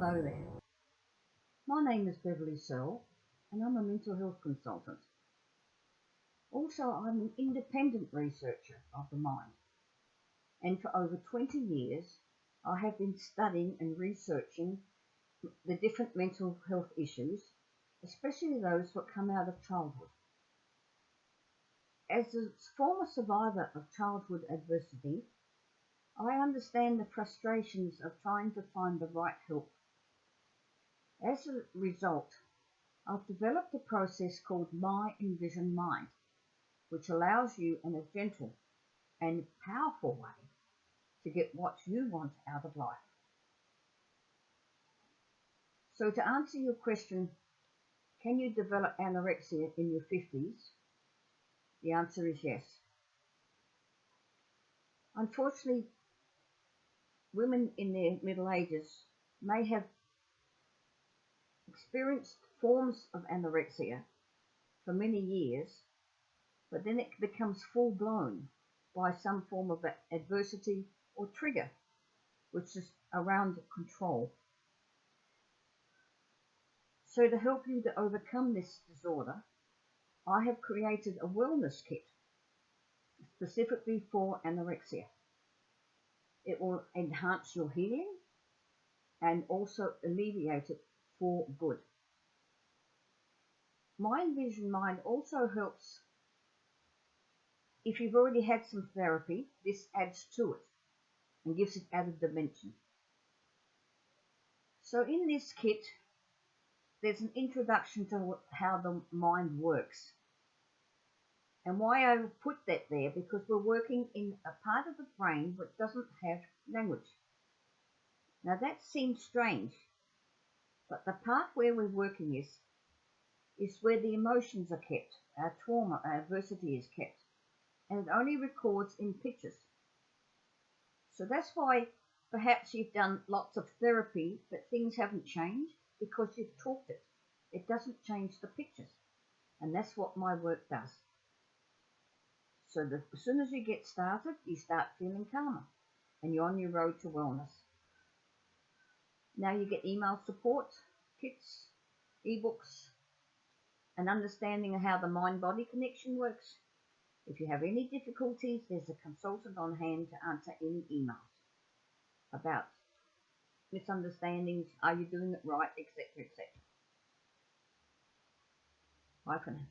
Hello there. My name is Beverly Searle and I'm a mental health consultant. Also, I'm an independent researcher of the mind, and for over 20 years I have been studying and researching the different mental health issues, especially those that come out of childhood. As a former survivor of childhood adversity, I understand the frustrations of trying to find the right help. As a result, I've developed a process called My Envision Mind, which allows you in a gentle and powerful way to get what you want out of life. So to answer your question, can you develop anorexia in your 50s? The answer is yes. Unfortunately, women in their middle ages may have experienced forms of anorexia for many years, but then it becomes full-blown by some form of adversity or trigger, which is around control. So to help you to overcome this disorder, I have created a wellness kit specifically for anorexia. It will enhance your healing and also alleviate it for good. My Envision Mind also helps if you've already had some therapy. This adds to it and gives it added dimension. So in this kit, there's an introduction to how the mind works. And why I put that there, because we're working in a part of the brain that doesn't have language. Now that seems strange, but the part where we're working is where the emotions are kept, our trauma, our adversity is kept, and it only records in pictures. So that's why perhaps you've done lots of therapy, but things haven't changed because you've talked it. It doesn't change the pictures, and that's what my work does. So that as soon as you get started, you start feeling calmer and you're on your road to wellness. Now you get email support, kits, ebooks, and understanding of how the mind-body connection works. If you have any difficulties, there's a consultant on hand to answer any emails about misunderstandings, are you doing it right, etc., etc. Bye for now.